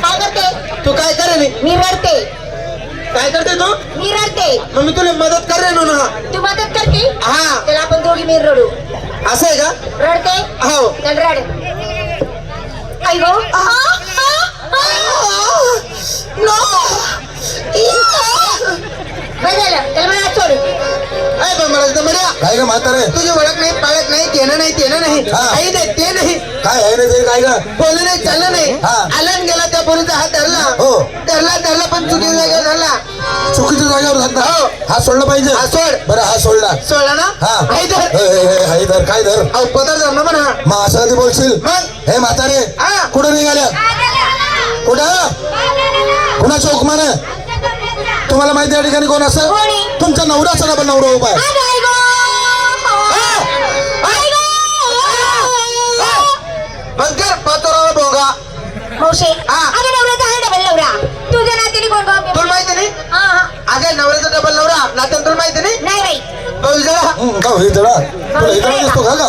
काय करते तू काय करे मी रडते काय करते तू मी रडते मग मी तुला मदत करेन ना तू मदत करते हा त्याला आपण दोघी मी रडू असं आहे का रडते हो चल रड आई गो बदल त्याला मला सोड अय पण मला एकदम बऱ्या काय ग म्हातारे तुझी ओळख नाही पाळख नाही देणं नाही देणं नाही हा. काही नाही ते नाही काय आहे रे ते काय ग बोलणं नाही चाललं नाही हा. आला आणि गेला त्या पोरीचा हात धरला हो. धरला पण चुकीच्या जागेवर धरला चुकीच्या जागेवर हो. धरला हा सोडला पाहिजे हा सोड बरं हा सोडला सोडला ना हा हाय धर हाय धर काय धर अहो पदर धर ना म्हणा मग असं कधी बोलशील मग हे म्हातारे हा. कुठं निघाल्या कुठं कुणाच्या हुकमाने तुम्हाला माहिती या ठिकाणी कोण असं कोणी? तुमचा नवरा असं पण नवरा उभा आहे बंकर पातोरावा भोगा मावशे हा. अगं नवऱ्याचा आहे डबल नवरा तुझ्या नात्याने कोण गं? तुला माहिती नाही हा हा अगं नवऱ्याचा डबल नवरा नात्यान तुला माहिती नाही नाही बाई भाऊ जरा का हे जरा तुला हे जरा दिसतो का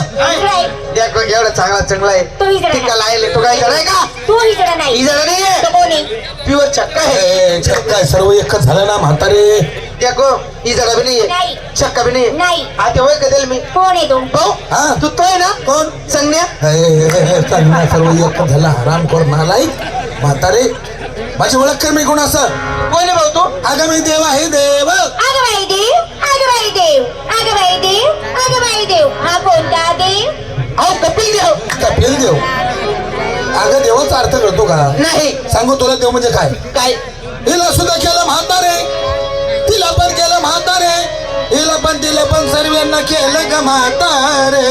देख बघ एवढा चांगला आहे तो ही जरा टिका लायले तो काय कराय का तू ही जरा नाही ही जरा नाहीये तो कोणी प्युअर चक्का आहे काय सर्व एकच झालं ना म्हातारे देखो ही जरा भी नाहीये नाही. चक्का भी नाहीये नाही. आता वय कदेल मी कोण आहे तू भाऊ हा तू तो आहे ना कोण संज्ञा चांगला सर्व एकच झाला हराम कर नालाय म्हातारे माझी ओळख कर मी कोण असं कोण आहे भाऊ तू अगं मी देव आहे देव अगं बाई देव अगं बाई देव अगं बाई देव अगं बाई देव हा कोणता देव अहो कपिल देव कपिल देव अगं देवाचा अर्थ कळतो का नाही सांगू तुला देव म्हणजे काय काय हिला सुद्धा केलं म्हातारे तिला पण केलं म्हातारे हिला पण तिला पण सर्वांना केलं का म्हातारे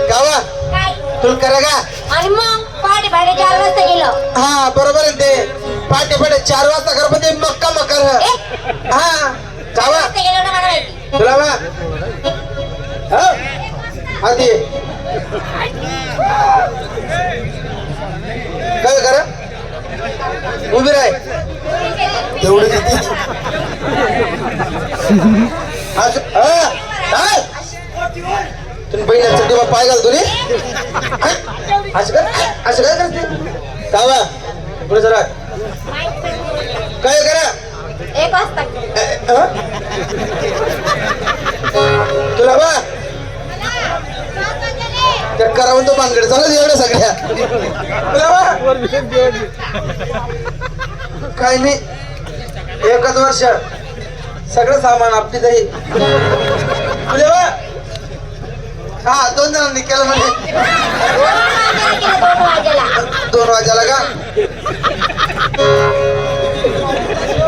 गावा काय तुला करा का आणि मग पहाटे 4 वाजता गेलं हा बरोबर आहे ते पाटे 4 वाजता कर पण ते मक्का मकर हा गावा वाजता गेलं ना मला माहिती तुला बा आधी काय करा उभी राह तेवढे किती तुम्ही बहिणीसाठी पाय घाल तुम्ही असं काय करते कावा पुढे जरा काय करा 1 वाजता तुला बा त्या करावं तो बांधकडे चालत एवढ्या सगळ्या तुला बा काय नाही 1 वर्ष सगळं सामान आपली तरी तुला बा हा 2 जणांनी केलं म्हणजे 2 वाजायला का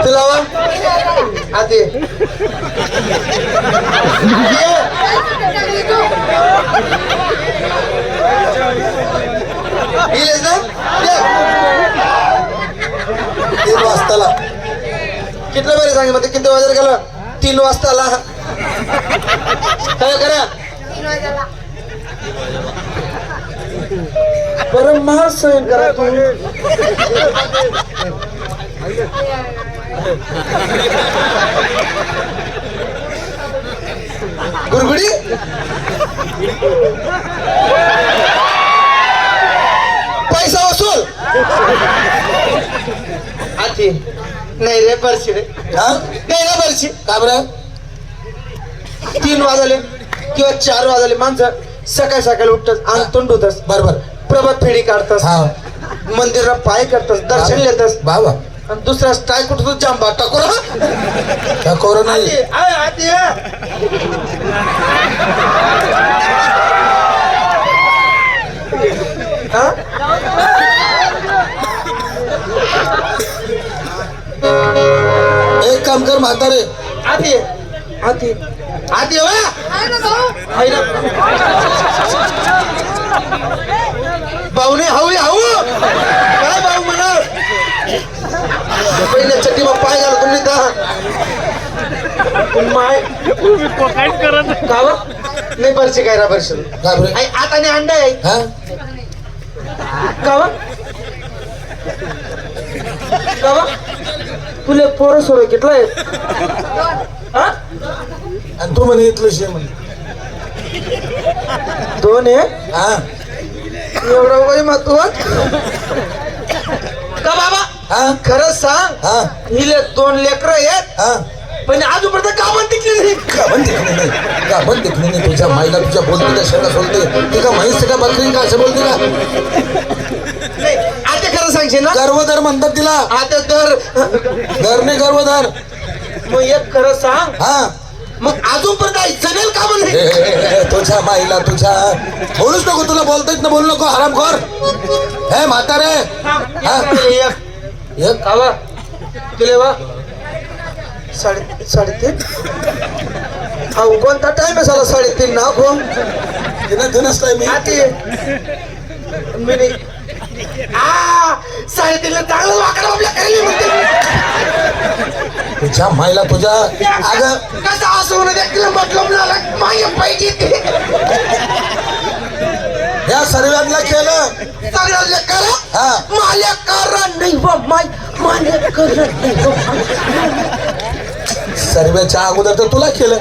तुला बा आधी गेलेस ना 3 वाजताला कितलं बरे सांगे मग किती वाजायला गेलं 3 वाजताला काय करा बरं महाग सहन करा तुम्ही गुरगुडी पैसा वसूल आधी नाही रे परशी रे हा नाही रे परशी का बरं 3 वाजले किंवा 4 वाजले माणसं सकाळी उठतात अंग तोंड होतस बरोबर प्रभात फेरी काढतास हा मंदिरात पाय करतास दर्शन घेतास बाबा आणि दुसरा स्टाय कुठं जांबा टाकू त्या कोरोना आधी एक काम कर म्हातारे आधी आधी आधी भाऊने हाऊ काय भाऊ म्हणा पहिल्या चट्टी मग पाय घाल तुम्ही माय गावा नाही परची काय रा परशी का बरं आता नाही अंडा आहे हा गावा गावा तुले पोरं सोर कितला आहे आणि तू म्हणे इथलं शे म्हणे 2 दोन आहे हा एवढं वय महत्व का बाबा हा खरंच सांग हा हिले 2 लेकर आहेत हा पण अजूनपर्यंत का पण टिकली नाही गाभण देखणे नाही तुझ्या माईला तुझ्या बोलते त्या शेळा सोडते ती का म्हैस का बकरी का असं बोलते का नाही आता खरं सांगशील ना गर्भधर म्हणतात तिला आता तर घरने गर्भधर मग एक खरं सांग हा मग अजूनपर्यंत जगेल का पण तुझ्या माईला तुझ्या बोलूच नको तुला बोलतायत ना बोलू नको हरामखोर हे म्हातारे हा एक खावा तुले वा 3:30 हा कोणता टाइम आहे साला 3:30 ना हो दिनच टाइम मी नाही 3:30 ला चांगलं वाकडं आपल्या खाली म्हणते तुझ्या माईला तुझ्या अगं कसं असं होणं देखील म्हटलं मला मागे पाहिजे या सर्वांना केलं सगळ्याला करा हा माल्या कारण नाही व माल्या कारण नाही व सर्वेच्या अगोदर तर तुला केलं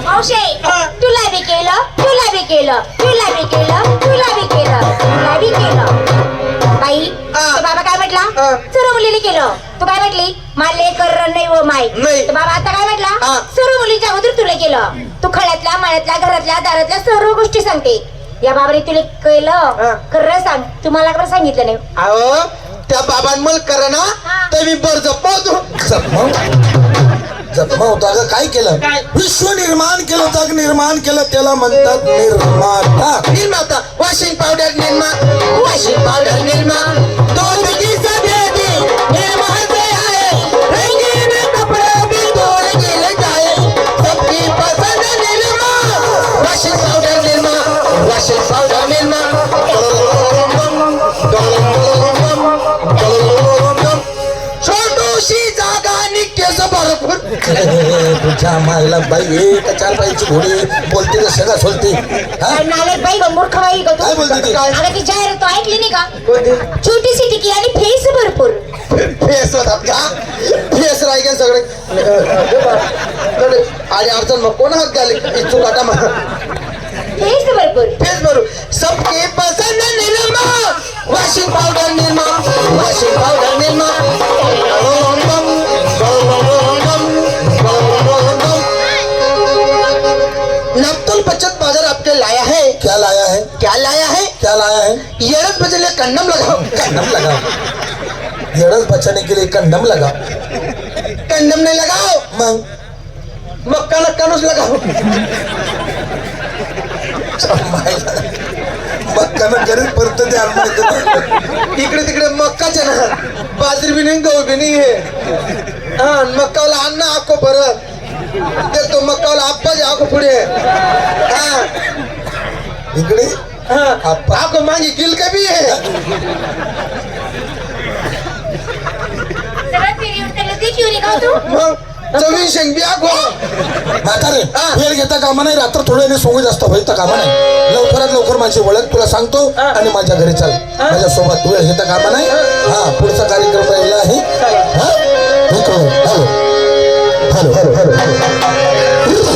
मावशे तुला बी केलं तुला बी केलं तुला बी केलं तुला बी केलं तुला बी केलं बाई तर बाबा काय म्हटला सर्व मुलीने केलं तू काय म्हटली माले कर नाही व माय नाही. तर बाबा आता काय म्हटला सर्व मुलींच्या अगोदर तुला केलं तू खळ्यातल्या मळ्यातल्या घरातल्या दारातल्या सर्व गोष्टी सांगते या बाबाने तुला केलं खरं सांग तुम्हाला खरं सांगितलं नाही अहो त्या बाबां मला करा ना तर मी बर जपवतो जपमावतो अगं काय केलं विश्व निर्माण केलं जग निर्माण केलं त्याला म्हणतात निर्माता निर्माता वॉशिंग पावडर निर्मा दोन की सभेदी निर्माण से आए रंगीन कपड़े भी धोए गिर जाए सबकी पसंद निर्मा वॉशिंग पावडर निर्मा छोटूशी जागा निघते भरपूर तुझ्या माईला बाई एक 4 पायची घोडी बोलते तर सगळं सोलते हा नालायक बाई ग मूर्ख बाई ग तू काय बोलते ती? अगं ती जाहीर तू ऐकली नाही का कोणती छोटीशी टिकी आणि फेस भरपूर फेस होतात का फेस राहील सगळे आणि अडचण मग कोण हात घाले इच्छुक आता मग फेस भरपूर फेस भरू सबके पसंद निर्मा वॉशिंग पावडर निर्मा नवतुल बचत बाजार आपके लाया है क्या लाया है क्या लाया है क्या लाया है येरस बचले कंडम लगाओ कंडम लगाओ येड़स बचाने के लिए कंडम लगा कंडम नहीं लगाओ मग मक्का नक्कानच लगाओ मक्कानं गरीब परत ते इकडे तिकडे मक्काचे ना बाजरी भी नाही गहू भी नाही आहे हा मक्काला अन्न आको परत ते तो मक्काला आप्पाचे आको पुढे हा इकडे हा आप्पा. आको मागे गिल का भी आहे सगळं फिरी उतरलं ते क्यों नाही का तू मग चवी शेंगबी आको म्हातारे वेळ घेता कामा नाही रात्र थोड्याने सोंग जास्त होईल कामा नाही लवकरात लवकर माझी ओळख तुला सांगतो आणि माझ्या घरी चाल माझ्या सोबत वेळ घेता कामा नाही हा पुढचा कार्यक्रम राहिला आहे हा हॅलो हॅलो हॅलो हॅलो